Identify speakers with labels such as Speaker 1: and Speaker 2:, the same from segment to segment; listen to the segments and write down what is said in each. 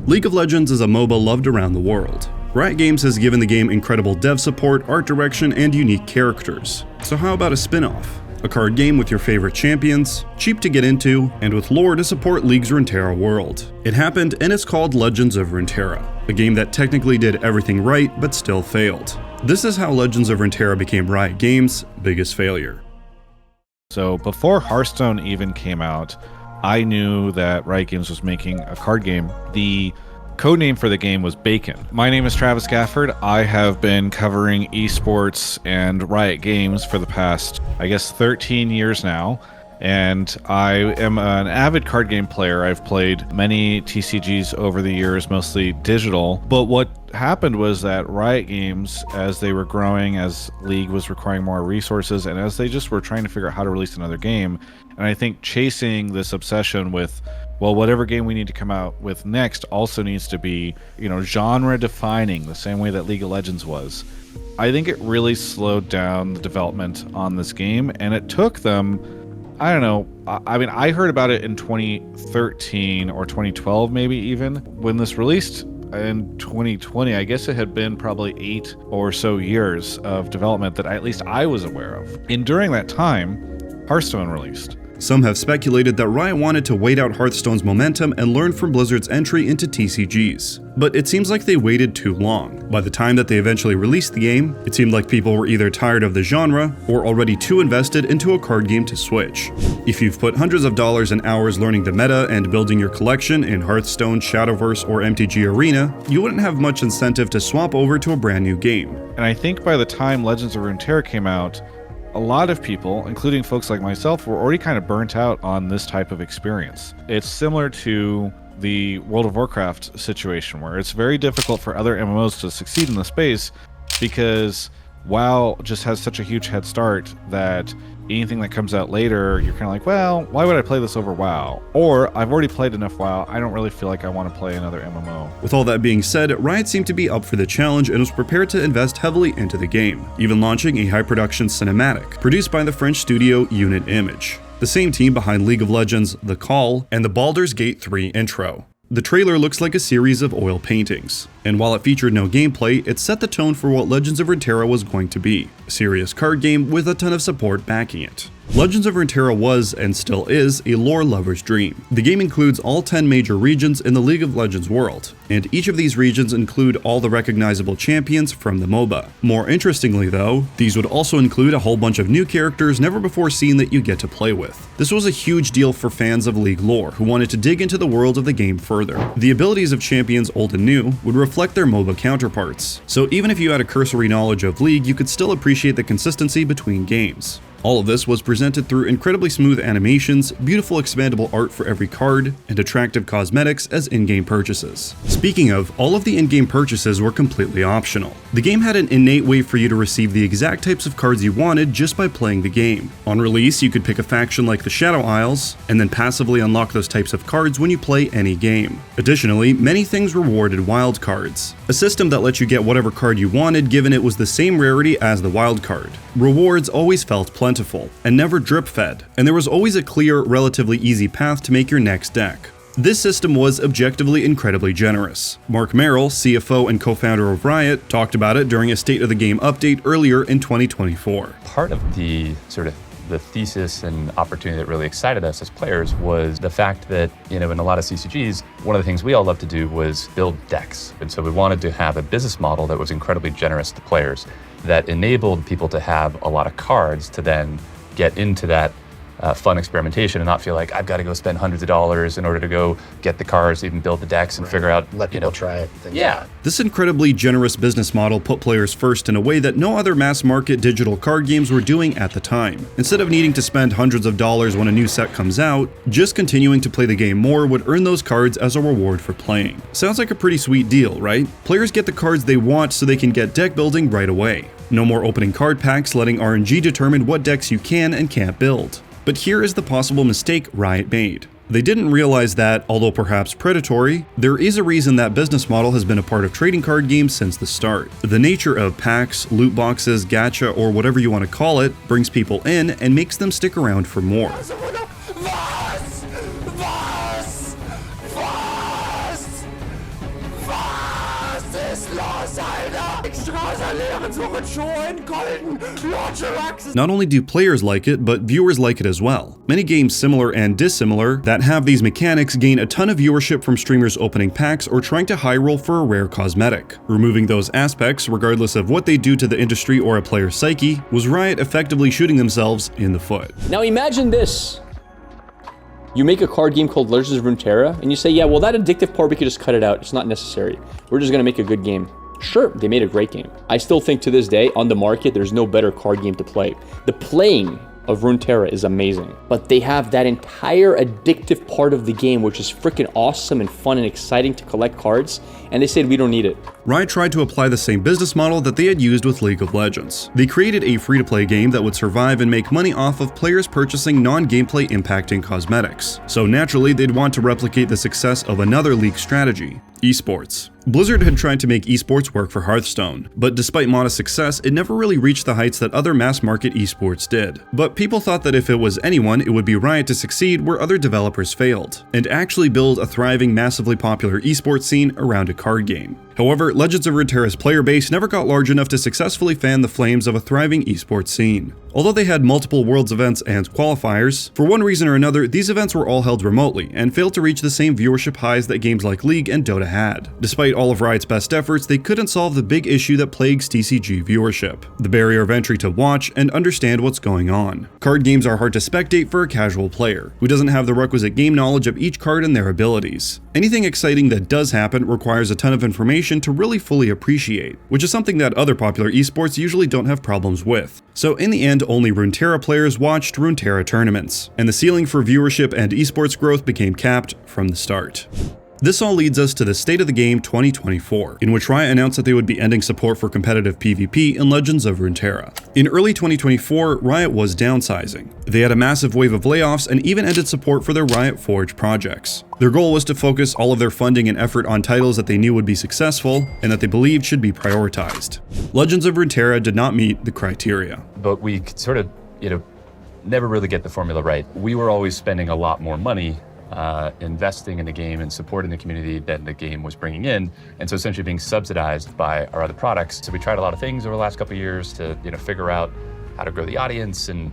Speaker 1: League of Legends is a MOBA loved around the world. Riot Games has given the game incredible dev support, art direction, and unique characters. So how about a spin-off? A card game with your favorite champions, cheap to get into, and with lore to support League's Runeterra world. It happened, and it's called Legends of Runeterra, a game that technically did everything right but still failed. This is how Legends of Runeterra became Riot Games' biggest failure.
Speaker 2: So before Hearthstone even came out, I knew that Riot Games was making a card game. The codename for the game was Bacon. My name is Travis Gafford. I have been covering esports and Riot Games for the past, 13 years now. And I am an avid card game player. I've played many TCGs over the years, mostly digital. But what happened was that Riot Games, as they were growing, as League was requiring more resources, and as they just were trying to figure out how to release another game, and I think chasing this obsession with, well, whatever game we need to come out with next also needs to be, genre defining, the same way that League of Legends was. I think it really slowed down the development on this game, and it took them, I heard about it in 2013 or 2012 maybe even. When this released in 2020, I guess it had been probably 8 or so years of development that at least I was aware of. And during that time, Hearthstone released.
Speaker 1: Some have speculated that Riot wanted to wait out Hearthstone's momentum and learn from Blizzard's entry into TCGs. But it seems like they waited too long. By the time that they eventually released the game, it seemed like people were either tired of the genre or already too invested into a card game to switch. If you've put hundreds of dollars and hours learning the meta and building your collection in Hearthstone, Shadowverse, or MTG Arena, you wouldn't have much incentive to swap over to a brand new game.
Speaker 2: And I think by the time Legends of Runeterra came out, a lot of people, including folks like myself, were already kind of burnt out on this type of experience. It's similar to the World of Warcraft situation, where it's very difficult for other MMOs to succeed in the space because WoW just has such a huge head start that anything that comes out later, you're kind of like, well, why would I play this over WoW? Or I've already played enough WoW, I don't really feel like I want to play another MMO.
Speaker 1: With all that being said, Riot seemed to be up for the challenge and was prepared to invest heavily into the game, even launching a high-production cinematic, produced by the French studio Unit Image, the same team behind League of Legends The Call and the Baldur's Gate 3 intro. The trailer looks like a series of oil paintings, and while it featured no gameplay, it set the tone for what Legends of Runeterra was going to be, a serious card game with a ton of support backing it. Legends of Runeterra was, and still is, a lore lover's dream. The game includes all 10 major regions in the League of Legends world, and each of these regions include all the recognizable champions from the MOBA. More interestingly though, these would also include a whole bunch of new characters never before seen that you get to play with. This was a huge deal for fans of League lore who wanted to dig into the world of the game further. The abilities of champions old and new would reflect their MOBA counterparts, so even if you had a cursory knowledge of League, you could still appreciate the consistency between games. All of this was presented through incredibly smooth animations, beautiful expandable art for every card, and attractive cosmetics as in-game purchases. Speaking of, all of the in-game purchases were completely optional. The game had an innate way for you to receive the exact types of cards you wanted just by playing the game. On release, you could pick a faction like the Shadow Isles, and then passively unlock those types of cards when you play any game. Additionally, many things rewarded wild cards, a system that let you get whatever card you wanted given it was the same rarity as the wild card. Rewards always felt plentiful, and never drip-fed, and there was always a clear, relatively easy path to make your next deck. This system was objectively incredibly generous. Mark Merrill, CFO and co-founder of Riot, talked about it during a State of the Game update earlier in 2024.
Speaker 3: Part of the the thesis and opportunity that really excited us as players was the fact that, in a lot of CCGs, one of the things we all love to do was build decks. And so we wanted to have a business model that was incredibly generous to players, that enabled people to have a lot of cards to then get into that fun experimentation and not feel like I've got to go spend hundreds of dollars in order to go get the cards, even build the decks and figure out,
Speaker 4: let people try it.
Speaker 3: Yeah.
Speaker 1: This incredibly generous business model put players first in a way that no other mass market digital card games were doing at the time. Instead of needing to spend hundreds of dollars when a new set comes out, just continuing to play the game more would earn those cards as a reward for playing. Sounds like a pretty sweet deal, right? Players get the cards they want so they can get deck building right away. No more opening card packs letting RNG determine what decks you can and can't build. But here is the possible mistake Riot made. They didn't realize that, although perhaps predatory, there is a reason that business model has been a part of trading card games since the start. The nature of packs, loot boxes, gacha, or whatever you want to call it, brings people in and makes them stick around for more. Not only do players like it, but viewers like it as well. Many games similar and dissimilar that have these mechanics gain a ton of viewership from streamers opening packs or trying to high roll for a rare cosmetic. Removing those aspects, regardless of what they do to the industry or a player's psyche, was Riot effectively shooting themselves in the foot.
Speaker 4: Now imagine this. You make a card game called Legends of Runeterra, and you say, yeah, well, that addictive part, we could just cut it out. It's not necessary. We're just gonna make a good game. Sure, they made a great game. I still think to this day, on the market, there's no better card game to play. The playing of Runeterra is amazing, but they have that entire addictive part of the game, which is freaking awesome and fun and exciting to collect cards, and they said we don't need it.
Speaker 1: Riot tried to apply the same business model that they had used with League of Legends. They created a free-to-play game that would survive and make money off of players purchasing non-gameplay impacting cosmetics. So naturally, they'd want to replicate the success of another League strategy, esports. Blizzard had tried to make esports work for Hearthstone, but despite modest success, it never really reached the heights that other mass-market esports did. But people thought that if it was anyone, it would be Riot to succeed where other developers failed, and actually build a thriving, massively popular esports scene around a card game. However, Legends of Runeterra's player base never got large enough to successfully fan the flames of a thriving esports scene. Although they had multiple Worlds events and qualifiers, for one reason or another, these events were all held remotely and failed to reach the same viewership highs that games like League and Dota had. Despite all of Riot's best efforts, they couldn't solve the big issue that plagues TCG viewership: the barrier of entry to watch and understand what's going on. Card games are hard to spectate for a casual player, who doesn't have the requisite game knowledge of each card and their abilities. Anything exciting that does happen requires a ton of information to really fully appreciate, which is something that other popular esports usually don't have problems with. So in the end, only Runeterra players watched Runeterra tournaments, and the ceiling for viewership and esports growth became capped from the start. This all leads us to the State of the Game 2024, in which Riot announced that they would be ending support for competitive PvP in Legends of Runeterra. In early 2024, Riot was downsizing. They had a massive wave of layoffs and even ended support for their Riot Forge projects. Their goal was to focus all of their funding and effort on titles that they knew would be successful and that they believed should be prioritized. Legends of Runeterra did not meet the criteria.
Speaker 3: But we could sort of, never really get the formula right. We were always spending a lot more money investing in the game and supporting the community that the game was bringing in, and so essentially being subsidized by our other products. So we tried a lot of things over the last couple of years to figure out how to grow the audience and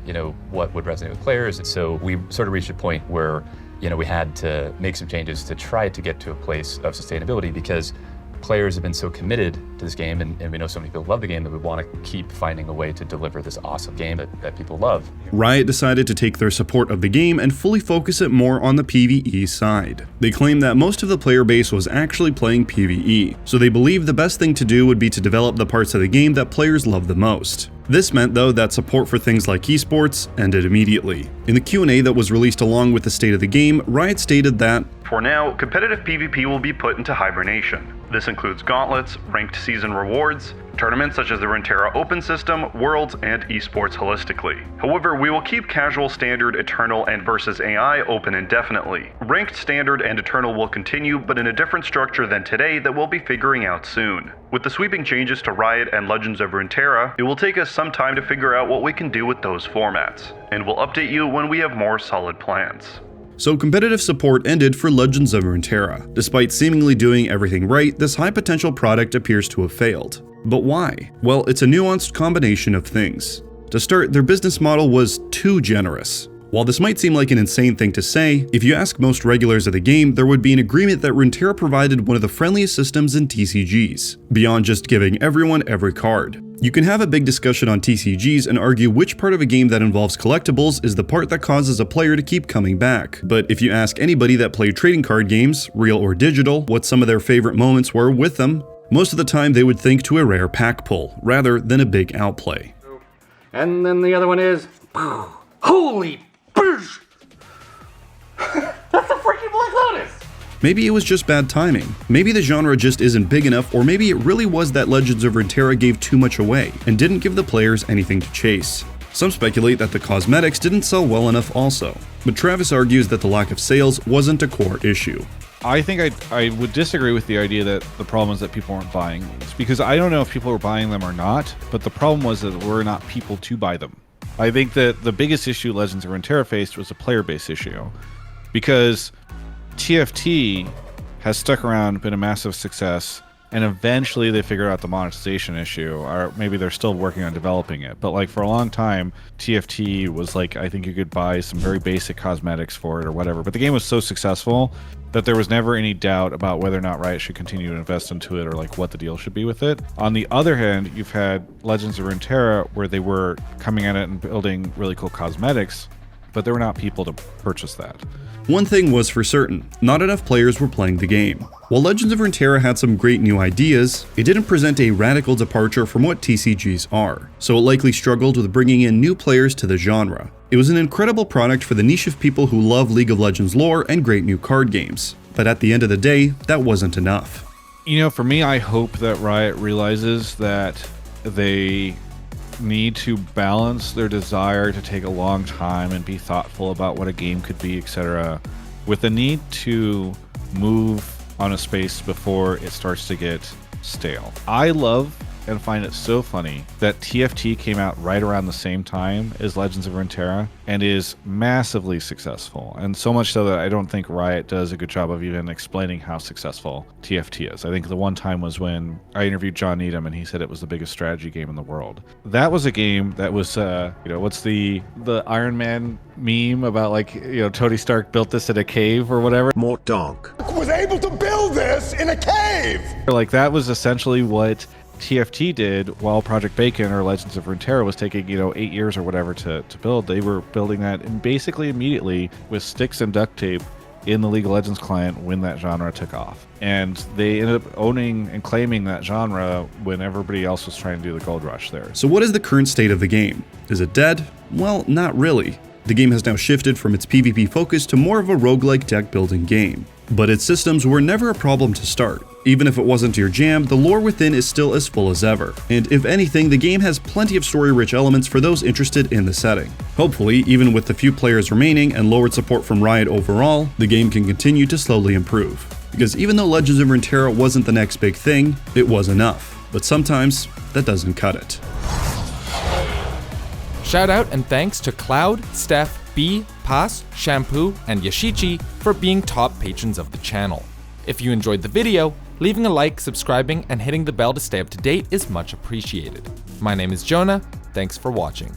Speaker 3: what would resonate with players. And so we sort of reached a point where we had to make some changes to try to get to a place of sustainability, because players have been so committed to this game, and we know so many people love the game, that we want to keep finding a way to deliver this awesome game that people love.
Speaker 1: Riot decided to take their support of the game and fully focus it more on the PvE side. They claimed that most of the player base was actually playing PvE, so they believed the best thing to do would be to develop the parts of the game that players love the most. This meant, though, that support for things like esports ended immediately. In the Q&A that was released along with the State of the Game, Riot stated that, "For now, competitive PvP will be put into hibernation. This includes gauntlets, ranked season rewards, tournaments such as the Runeterra Open System, Worlds, and esports holistically. However, we will keep casual, standard, eternal, and versus AI open indefinitely. Ranked, standard, and eternal will continue, but in a different structure than today that we'll be figuring out soon. With the sweeping changes to Riot and Legends of Runeterra, it will take us some time to figure out what we can do with those formats, and we'll update you when we have more solid plans." So competitive support ended for Legends of Runeterra. Despite seemingly doing everything right, this high-potential product appears to have failed. But why? Well, it's a nuanced combination of things. To start, their business model was too generous. While this might seem like an insane thing to say, if you ask most regulars of the game, there would be an agreement that Runeterra provided one of the friendliest systems in TCGs, beyond just giving everyone every card. You can have a big discussion on TCGs and argue which part of a game that involves collectibles is the part that causes a player to keep coming back. But if you ask anybody that played trading card games, real or digital, what some of their favorite moments were with them, most of the time they would think to a rare pack pull, rather than a big outplay.
Speaker 5: And then the other one is, holy boosh! That's a freaking Black Lotus!
Speaker 1: Maybe it was just bad timing. Maybe the genre just isn't big enough, or maybe it really was that Legends of Runeterra gave too much away and didn't give the players anything to chase. Some speculate that the cosmetics didn't sell well enough also, but Travis argues that the lack of sales wasn't a core issue.
Speaker 2: I think I would disagree with the idea that the problem is that people weren't buying these, because I don't know if people were buying them or not, but the problem was that there were not people to buy them. I think that the biggest issue Legends of Runeterra faced was a player base issue, because TFT has stuck around, been a massive success, and eventually they figured out the monetization issue, or maybe they're still working on developing it. But like for a long time, TFT was like, I think you could buy some very basic cosmetics for it or whatever. But the game was so successful that there was never any doubt about whether or not Riot should continue to invest into it or like what the deal should be with it. On the other hand, you've had Legends of Runeterra where they were coming at it and building really cool cosmetics, but there were not people to purchase that.
Speaker 1: One thing was for certain, not enough players were playing the game. While Legends of Runeterra had some great new ideas, it didn't present a radical departure from what TCGs are, so it likely struggled with bringing in new players to the genre. It was an incredible product for the niche of people who love League of Legends lore and great new card games, but at the end of the day, that wasn't enough.
Speaker 2: You know, for me, I hope that Riot realizes that they need to balance their desire to take a long time and be thoughtful about what a game could be, etc., with the need to move on a space before it starts to get stale. I love and find it so funny that TFT came out right around the same time as Legends of Runeterra and is massively successful. And so much so that I don't think Riot does a good job of even explaining how successful TFT is. I think the one time was when I interviewed John Needham and he said it was the biggest strategy game in the world. That was a game that was, what's the Iron Man meme about like, Tony Stark built this in a cave or whatever?
Speaker 6: Mort Dog was able to build this in a cave!
Speaker 2: Like that was essentially what TFT did while Project Bacon or Legends of Runeterra was taking 8 years or whatever to build. They were building that and basically immediately with sticks and duct tape in the League of Legends client when that genre took off. And they ended up owning and claiming that genre when everybody else was trying to do the gold rush there.
Speaker 1: So what is the current state of the game? Is it dead? Well, not really. The game has now shifted from its PvP focus to more of a roguelike deck building game. But its systems were never a problem to start. Even if it wasn't your jam, the lore within is still as full as ever. And if anything, the game has plenty of story-rich elements for those interested in the setting. Hopefully, even with the few players remaining and lowered support from Riot overall, the game can continue to slowly improve. Because even though Legends of Runeterra wasn't the next big thing, it was enough. But sometimes, that doesn't cut it.
Speaker 7: Shout out and thanks to Cloud, Steph, B, Pass, Shampoo, and Yashichi for being top patrons of the channel. If you enjoyed the video, leaving a like, subscribing, and hitting the bell to stay up to date is much appreciated. My name is Jonah, thanks for watching.